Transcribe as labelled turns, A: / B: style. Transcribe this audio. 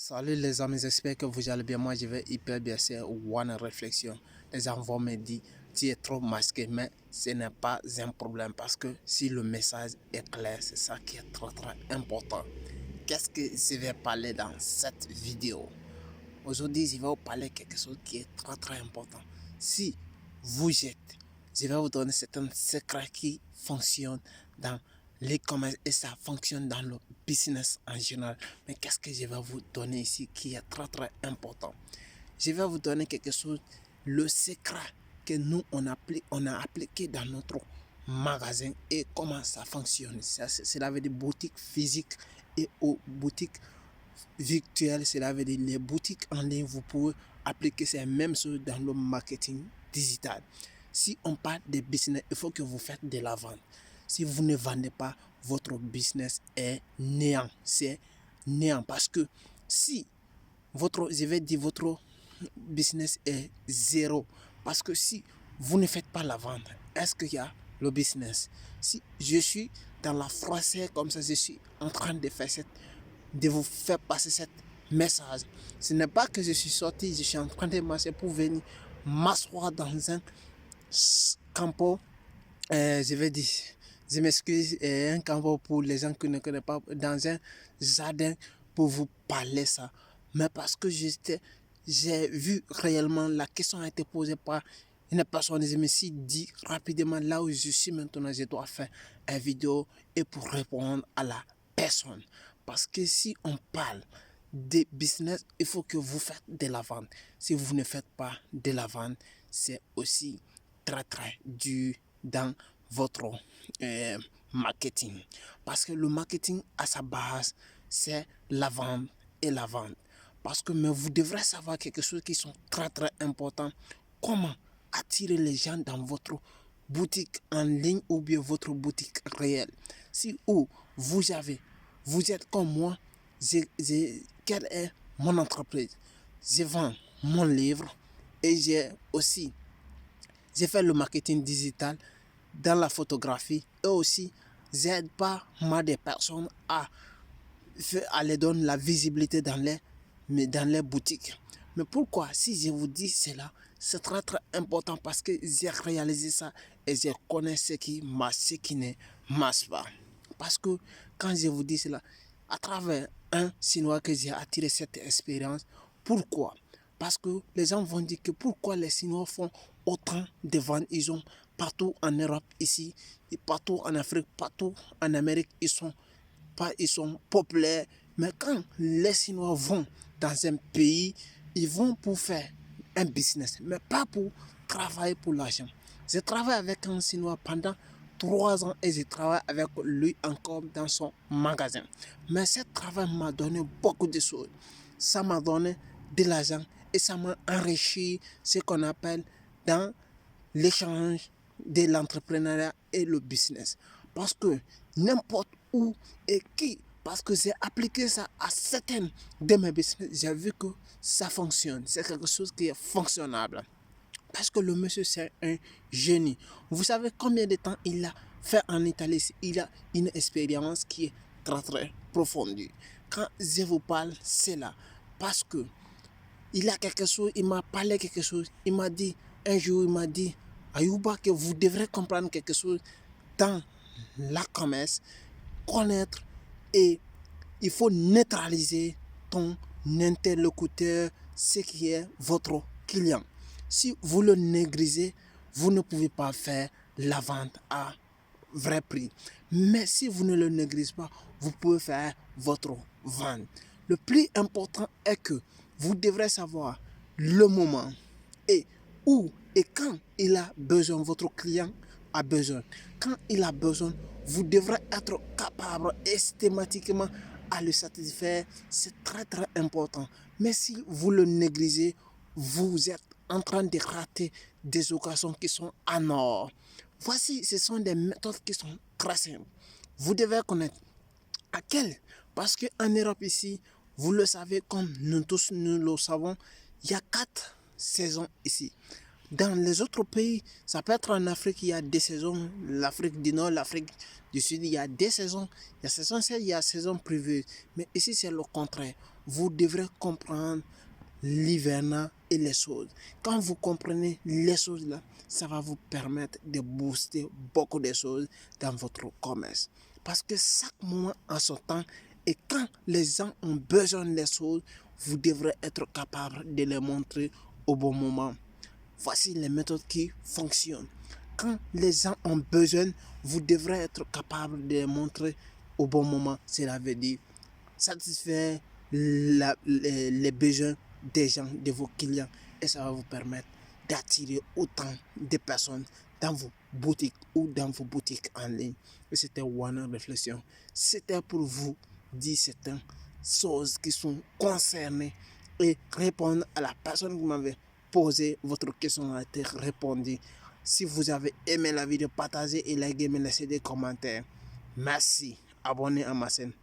A: Salut les amis, j'espère que vous allez bien. Moi je vais hyper bien. C'est One Réflexion. Les enfants me disent tu es trop masqué, mais ce n'est pas un problème parce que si le message est clair, c'est ça qui est très important. Qu'est-ce que je vais parler dans cette vidéo? Aujourd'hui, je vais vous parler de quelque chose qui est très important. Si vous êtes, je vais vous donner certains secrets qui fonctionnent dans l'e-commerce et ça fonctionne dans le business en général. Mais qu'est-ce que je vais vous donner ici qui est très important? Je vais vous donner quelque chose, le secret que nous on a appliqué dans notre magasin et comment ça fonctionne. Cela veut dire boutique physique et aux boutiques virtuelles, cela veut dire les boutiques en ligne, vous pouvez appliquer ces mêmes choses dans le marketing digital. Si on parle de business, il faut que vous faites de la vente. Si vous ne vendez pas, votre business est néant. C'est néant parce que si je vais dire votre business est zéro. Parce que si vous ne faites pas la vente, est-ce qu'il y a le business? Si je suis dans la froissée comme ça, je suis en train de vous faire passer ce message. Ce n'est pas que je suis sorti, je suis en train de marcher pour venir m'asseoir dans un campo, je vais dire, je m'excuse, un campo pour les gens qui ne connaissent pas, dans un jardin pour vous parler ça. Mais parce que j'ai vu réellement, la question a été posée par une personne, je me suis dit rapidement, là où je suis maintenant, je dois faire une vidéo et pour répondre à la personne. Parce que si on parle de business, il faut que vous faites de la vente. Si vous ne faites pas de la vente, c'est aussi très dur dans votre marketing. Parce que le marketing, à sa base, c'est la vente et la vente. Parce que mais vous devrez savoir quelque chose qui sont très important. Comment attirer les gens dans votre boutique en ligne ou bien votre boutique réelle. Si vous êtes comme moi, quelle est mon entreprise? Je vends mon livre et j'ai fait le marketing digital dans la photographie et aussi j'aide pas mal des personnes à les donner la visibilité dans les boutiques. Mais pourquoi? Si je vous dis cela, c'est très important parce que j'ai réalisé ça et je connais ce qui marche, ce qui ne marche pas. Parce que quand je vous dis cela, à travers un Chinois que j'ai attiré cette expérience, pourquoi? Parce que les gens vont dire que pourquoi les Chinois font autant de ventes. Ils ont partout en Europe ici, et partout en Afrique, partout en Amérique, ils sont populaires. Mais quand les Chinois vont dans un pays, ils vont pour faire un business, mais pas pour travailler pour l'argent. J'ai travaillé avec un Chinois pendant 3 ans et je travaille avec lui encore dans son magasin. Mais ce travail m'a donné beaucoup de choses. Ça m'a donné de l'argent et ça m'a enrichi, ce qu'on appelle dans l'échange de l'entrepreneuriat et le business. Parce que n'importe où et qui, parce que j'ai appliqué ça à certains de mes business, j'ai vu que ça fonctionne. C'est quelque chose qui est fonctionnable. Parce que le monsieur, c'est un génie. Vous savez combien de temps il a fait en Italie? Il a une expérience qui est très profonde. Quand je vous parle, c'est là. Parce que il a quelque chose, il m'a parlé quelque chose. Il m'a dit, un jour, il m'a dit, Ayouba, que vous devrez comprendre quelque chose dans la commerce, connaître et il faut neutraliser ton interlocuteur, ce qui est votre client. Si vous le négligez, vous ne pouvez pas faire la vente à vrai prix. Mais si vous ne le négligez pas, vous pouvez faire votre vente. Le plus important est que vous devrez savoir le moment et où et quand il a besoin, votre client a besoin. Quand il a besoin, vous devrez être capable systématiquement à le satisfaire. C'est très important. Mais si vous le négligez, vous êtes en train de rater des occasions qui sont en or. Voici, ce sont des méthodes qui sont très simples. Vous devez connaître à quel? Parce qu'en Europe ici, vous le savez comme nous tous nous le savons, il y a 4 saisons ici. Dans les autres pays, ça peut être en Afrique, il y a des saisons. L'Afrique du Nord, l'Afrique du Sud, il y a des saisons. Il y a saison sèche, il y a saison pluvieuse. Mais ici, c'est le contraire. Vous devrez comprendre l'hivernal et les choses. Quand vous comprenez les choses là, ça va vous permettre de booster beaucoup de choses dans votre commerce. Parce que chaque moment en son temps, et quand les gens ont besoin des choses, vous devrez être capable de les montrer au bon moment. Voici les méthodes qui fonctionnent. Quand les gens ont besoin, vous devrez être capable de les montrer au bon moment. Cela veut dire satisfaire les besoins des gens, de vos clients. Et ça va vous permettre d'attirer autant de personnes dans vos boutiques ou dans vos boutiques en ligne. Et c'était One Réflexion. C'était pour vous dire certaines choses qui sont concernées et répondre à la personne qui m'avait posé votre question a été répondue. Si vous avez aimé la vidéo, partagez et likez, mais laissez des commentaires. Merci. Abonnez à ma chaîne.